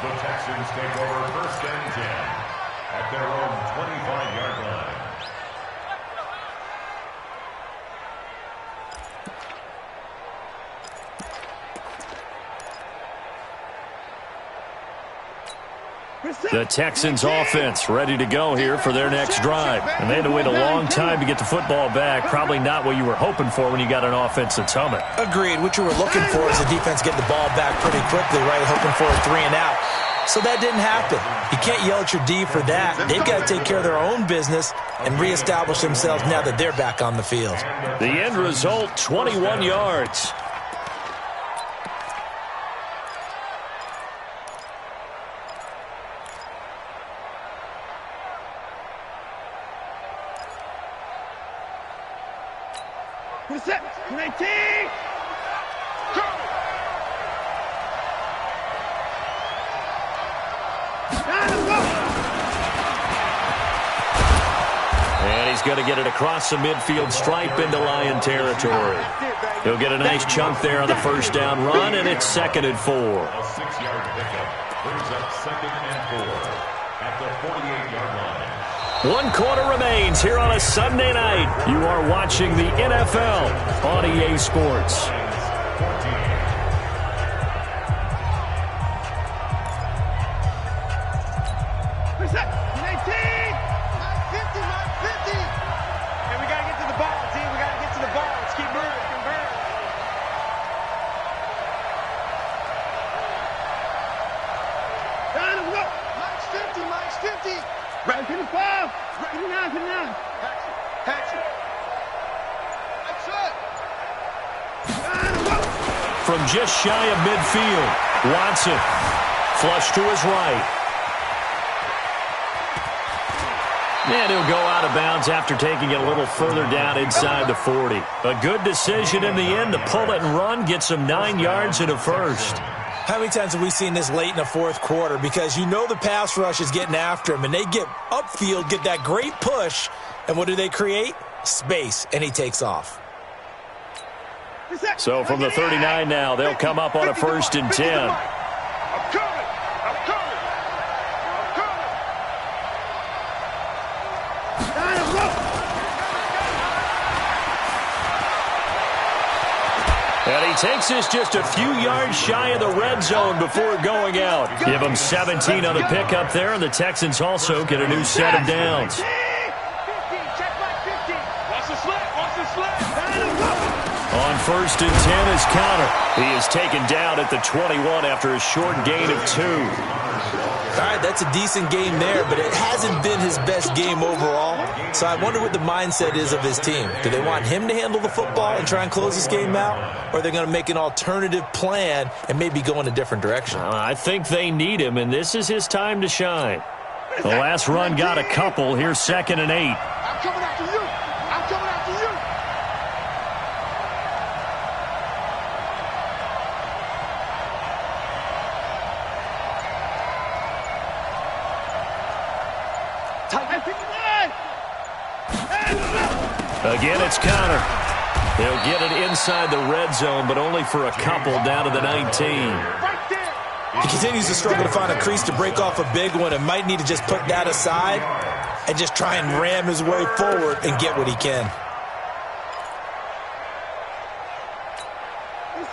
The Texans take over first and 10 at their own 25-yard line. The Texans offense ready to go here for their next drive. And they had to wait a long time to get the football back. Probably not what you were hoping for when you got an offense that's humming. Agreed. What you were looking for is the defense getting the ball back pretty quickly, right? Hoping for a 3 and out. So that didn't happen. You can't yell at your D for that. They've got to take care of their own business and reestablish themselves now that they're back on the field. The end result, 21 yards. set. 19. And he's going to get it across the midfield stripe into Lion territory. He'll get a nice chunk there on the first down run, and it's 2nd and 4. A 6-yard pickup brings up 2nd and 4 at the 48-yard line. 1 quarter remains here on a Sunday night. You are watching the NFL on EA Sports. From just shy of midfield, Watson flush to his right. And he'll go out of bounds after taking it a little further down inside the 40. A good decision in the end to pull it and run, get some 9 yards and a first. How many times have we seen this late in the fourth quarter? Because you know the pass rush is getting after him, and they get upfield, get that great push, and what do they create? Space, and he takes off. So from the 39 now, they'll come up on a 1st and 10. I'm coming! I'm coming! I'm coming! And he takes this just a few yards shy of the red zone before going out. Give him 17 on the pickup there, and the Texans also get a new set of downs. On 1st and 10 is Counter. He is taken down at the 21 after a short gain of 2. All right, that's a decent game there, but it hasn't been his best game overall. So I wonder what the mindset is of his team. Do they want him to handle the football and try and close this game out? Or are they going to make an alternative plan and maybe go in a different direction? I think they need him, and this is his time to shine. The last run got a couple. Here's 2nd and 8. I'm coming after you. I'm coming after you. Again, it's Counter. They'll get it inside the red zone, but only for a couple down to the 19. He continues to struggle to find a crease to break off a big one and might need to just put that aside and just try and ram his way forward and get what he can.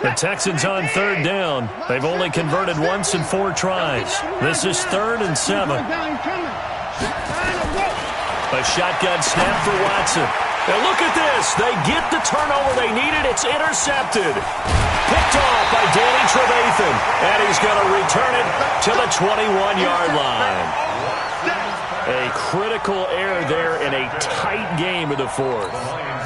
The Texans on 3rd down. They've only converted once in 4 tries. This is 3rd and 7. A shotgun snap for Watson. Now look at this. They get the turnover they needed. It's intercepted. Picked off by Danny Trevathan. And he's going to return it to the 21-yard line. A critical error there in a tight game of the 4th.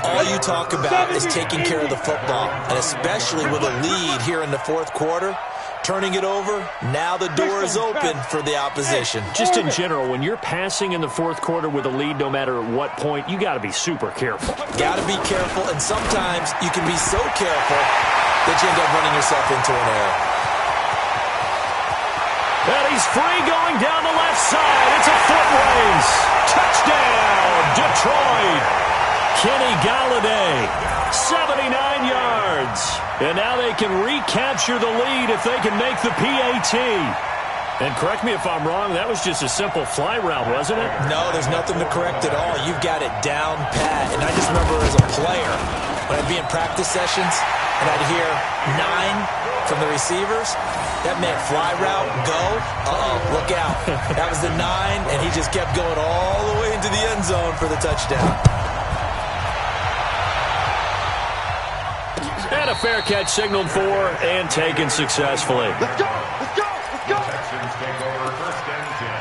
All you talk about is taking care of the football, and especially with a lead here in the 4th quarter. Turning it over, now the door is open for the opposition. Just in general, when you're passing in the 4th quarter with a lead, no matter at what point, you got to be super careful. Got to be careful, and sometimes you can be so careful that you end up running yourself into an error. And he's free going down the left side. It's a foot race. Touchdown, Detroit. Kenny Galladay, 79 yards. And now they can recapture the lead if they can make the PAT. And correct me if I'm wrong, that was just a simple fly route, wasn't it? No, there's nothing to correct at all. You've got it down pat. And I just remember as a player, when I'd be in practice sessions and I'd hear 9 from the receivers, that meant fly route, go, look out. That was the 9, and he just kept going all the way into the end zone for the touchdown. And a fair catch signaled for and taken successfully. Let's go! Let's go! Let's go! Texans take over 1st and 10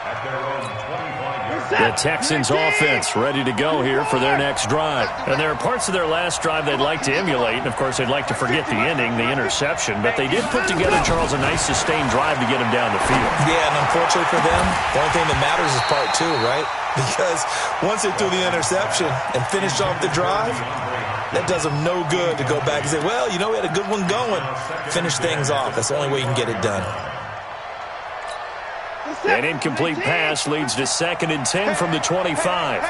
at their own 25-yard line. The Texans offense ready to go here for their next drive. And there are parts of their last drive they'd like to emulate, and of course they'd like to forget the ending, the interception, but they did put together, Charles, a nice sustained drive to get him down the field. Yeah, and unfortunately for them, the only thing that matters is part 2, right? Because once they threw the interception and finished off the drive, That does them no good to go back and say, well, you know, we had a good one going. Finish things off. That's the only way you can get it done. An incomplete pass leads to 2nd and 10 from the 25.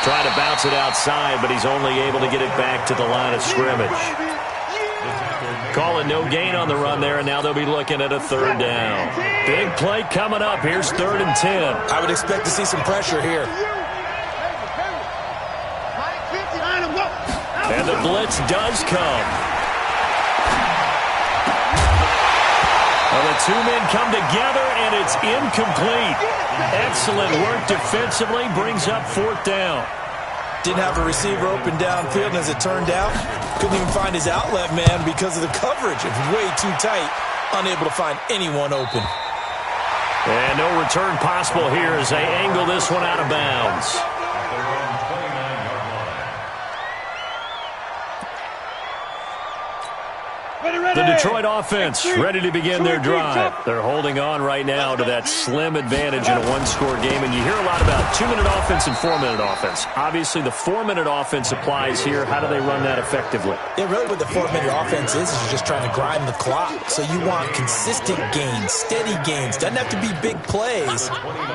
Trying to bounce it outside, but he's only able to get it back to the line of scrimmage. Calling no gain on the run there, and now they'll be looking at a 3rd down. Big play coming up. Here's 3rd and 10. I would expect to see some pressure here. And the blitz does come. Well, the two men come together, and it's incomplete. Excellent work defensively, brings up 4th down. Didn't have a receiver open downfield, and as it turned out, couldn't even find his outlet man because of the coverage. It was way too tight, unable to find anyone open. And no return possible here as they angle this one out of bounds. The Detroit offense ready to begin their drive. They're holding on right now to that slim advantage in a one-score game. And you hear a lot about 2-minute offense and 4-minute offense. Obviously, the 4-minute offense applies here. How do they run that effectively? Yeah, really what the 4-minute offense is you're just trying to grind the clock. So you want consistent gains, steady gains. Doesn't have to be big plays,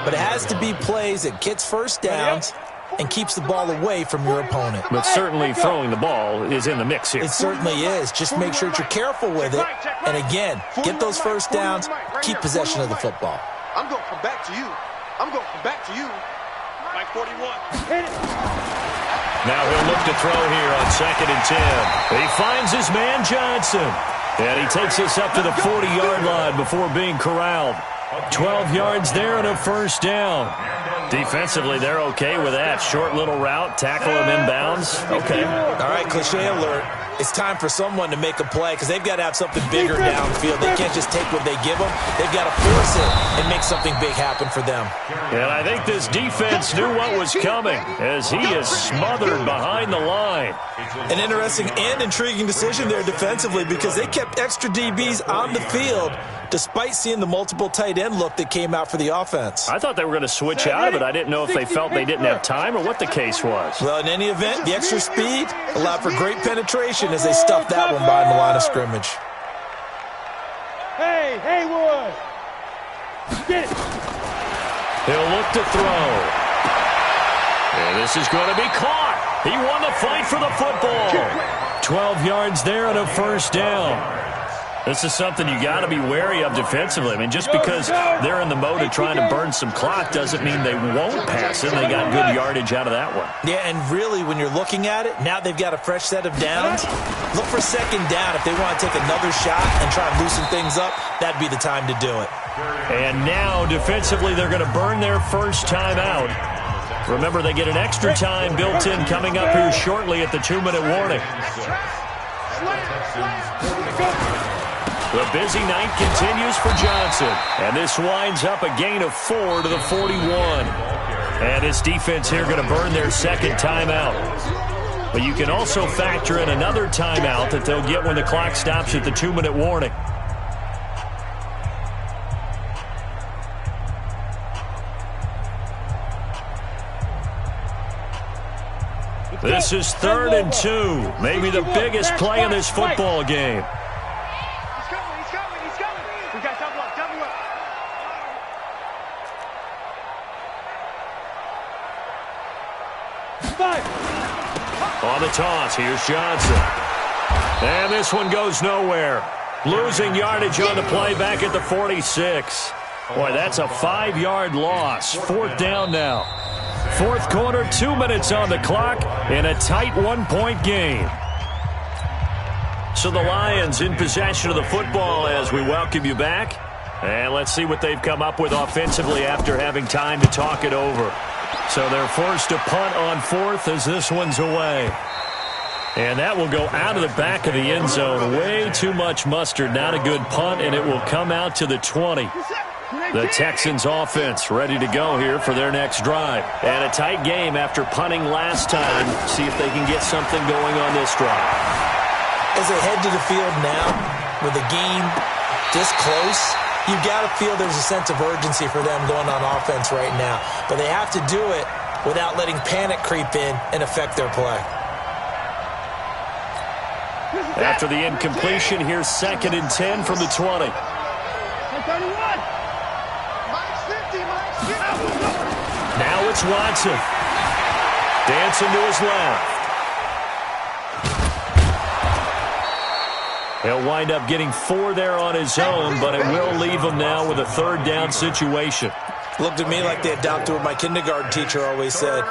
but it has to be plays that gets first downs and keeps the ball away from your opponent. But certainly throwing the ball is in the mix here. It certainly is. Just make sure that you're careful with it. And again, get those first downs, keep possession of the football. I'm going to come back to you. I'm going to come back to you. Mike 41. Now he'll look to throw here on 2nd and 10. He finds his man Johnson. And he takes us up to the 40-yard line before being corralled. 12 yards there and a 1st down. Defensively, they're okay with that. Short little route, tackle him inbounds. Okay. All right, cliche alert. It's time for someone to make a play because they've got to have something bigger downfield. They can't just take what they give them. They've got to force it and make something big happen for them. And I think this defense knew what was coming as he is smothered behind the line. An interesting and intriguing decision there defensively because they kept extra DBs on the field despite seeing the multiple tight end look that came out for the offense. I thought they were going to switch out of it. I didn't know if they felt they didn't have time or what the case was. Well, in any event, the extra speed allowed for great penetration as they stuffed that one behind the line of scrimmage. Hey, Haywood! Get it! He'll look to throw. And this is going to be caught. He won the fight for the football. 12 yards there and a 1st down. This is something you got to be wary of defensively. I mean, just because they're in the mode of trying to burn some clock doesn't mean they won't pass it. They got good yardage out of that one. Yeah, and really, when you're looking at it, now they've got a fresh set of downs. Look for 2nd down. If they want to take another shot and try and loosen things up, that'd be the time to do it. And now, defensively, they're going to burn their first time out. Remember, they get an extra time built in coming up here shortly at the 2-minute warning. The busy night continues for Johnson. And this winds up a gain of 4 to the 41. And this defense here going to burn their 2nd timeout. But you can also factor in another timeout that they'll get when the clock stops at the 2-minute warning. This is 3rd and 2. Maybe the biggest play in this football game. On the toss, here's Johnson. And this one goes nowhere. Losing yardage on the play back at the 46. Boy, that's a 5-yard loss. 4th down now. 4th quarter, 2 minutes on the clock in a tight 1-point game. So the Lions in possession of the football as we welcome you back. And let's see what they've come up with offensively after having time to talk it over. So they're forced to punt on 4th as this one's away. And that will go out of the back of the end zone. Way too much mustard. Not a good punt, and it will come out to the 20. The Texans offense ready to go here for their next drive. And a tight game after punting last time. See if they can get something going on this drive. As they head to the field now, with the game this close, You've got to feel there's a sense of urgency for them going on offense right now. But they have to do it without letting panic creep in and affect their play. After the incompletion, here's 2nd and 10 from the 20. Now it's Watson. Dancing to his left. He'll wind up getting 4 there on his own, but it will leave him now with a 3rd down situation. Looked at me like they adopted what my kindergarten teacher always said.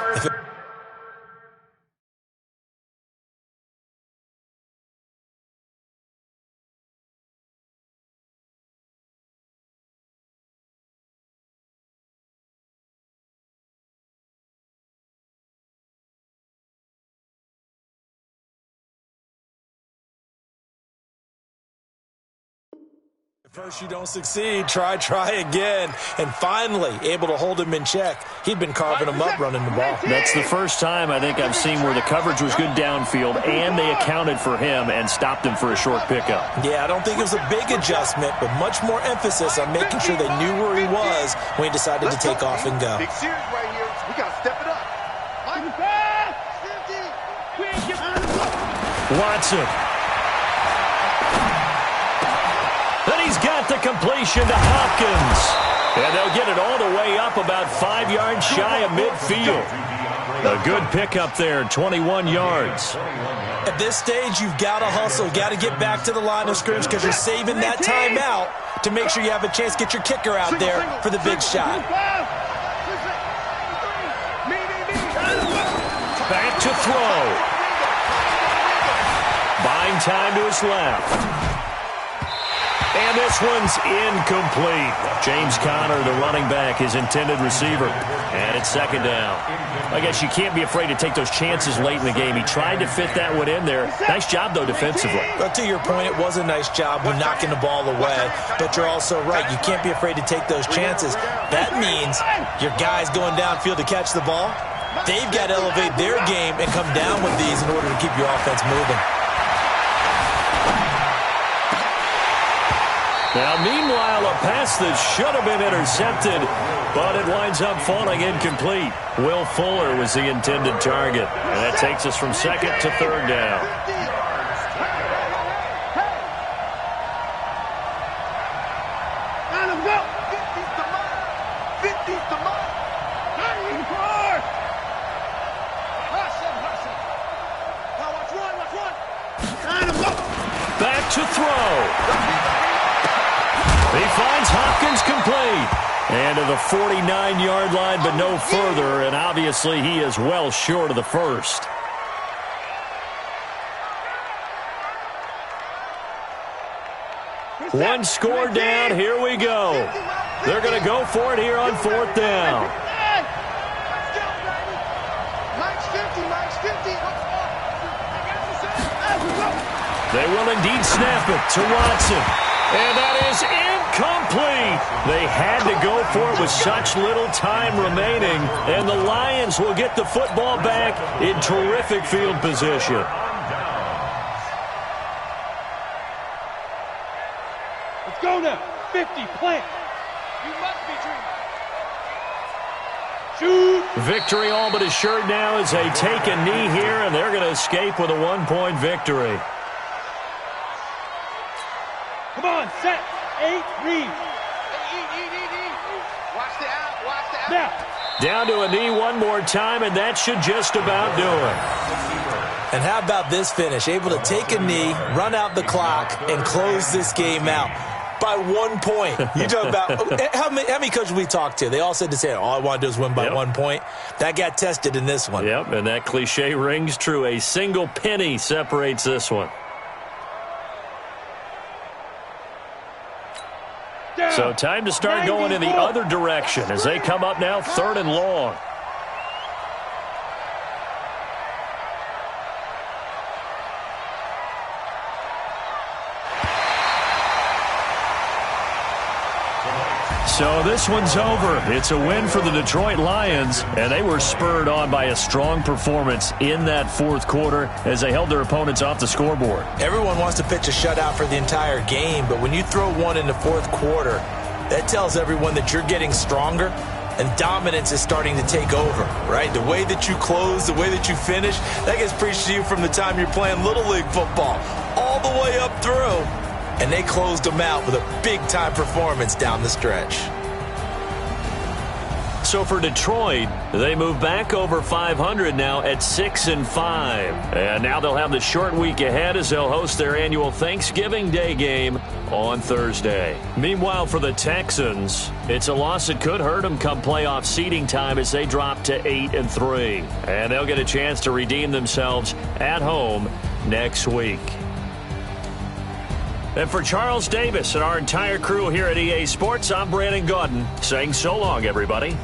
First you don't succeed, try again, and finally able to hold him in check. He'd been carving him up running the ball. That's the first time I think I've seen where the coverage was good downfield and they accounted for him and stopped him for a short pickup. Yeah, I don't think it was a big adjustment, but much more emphasis on making sure they knew where he was when he decided to take off and go. Big series right here. We got to step it up. Watson. Then he's got the completion to Hopkins. And they'll get it all the way up about 5 yards shy of midfield. A good pickup there, 21 yards. At this stage, you've got to hustle. You've got to get back to the line of scrimmage because you're saving that timeout to make sure you have a chance to get your kicker out there for the big shot. Back to throw. Buying time to his left. And this one's incomplete. James Conner, the running back, his intended receiver. And it's 2nd down. I guess you can't be afraid to take those chances late in the game. He tried to fit that one in there. Nice job, though, defensively. But to your point, it was a nice job of knocking the ball away. But you're also right. You can't be afraid to take those chances. That means your guys going downfield to catch the ball, they've got to elevate their game and come down with these in order to keep your offense moving. Now, meanwhile, a pass that should have been intercepted, but it winds up falling incomplete. Will Fuller was the intended target, and that takes us from 2nd to 3rd down. Back to throw. He finds Hopkins complete. And to the 49-yard line, but no further. And obviously, he is well short of the first. One score down. Here we go. They're going to go for it here on 4th down. They will indeed snap it to Watson. And that is incomplete. They had to go for it with such little time remaining. And the Lions will get the football back in terrific field position. Let's go now. 50, plant. You must be dreaming. Shoot. Victory all but assured now as they take a knee here, and they're going to escape with a 1-point victory. Come on, set, 8, read. Watch the out, watch the out. Now. Down to a knee one more time, and that should just about do it. And how about this finish? Able to take a knee, run out the clock, and close this game out by 1 point. You talk about how many coaches we talked to? They all said the same. All I want to do is win by 1 point. That got tested in this one. Yep, and that cliche rings true. A single penny separates this one. So time to start going in the other direction as they come up now 3rd and long. So this one's over. It's a win for the Detroit Lions, and they were spurred on by a strong performance in that fourth quarter as they held their opponents off the scoreboard. Everyone wants to pitch a shutout for the entire game, but when you throw one in the fourth quarter, that tells everyone that you're getting stronger and dominance is starting to take over, right? The way that you close, the way that you finish, that gets preached to you from the time you're playing Little League football all the way up through. And they closed them out with a big-time performance down the stretch. So for Detroit, they move back over 500 now at 6-5. And now they'll have the short week ahead as they'll host their annual Thanksgiving Day game on Thursday. Meanwhile, for the Texans, it's a loss that could hurt them come playoff seeding time as they drop to 8-3. And they'll get a chance to redeem themselves at home next week. And for Charles Davis and our entire crew here at EA Sports, I'm Brandon Gaudin saying so long, everybody.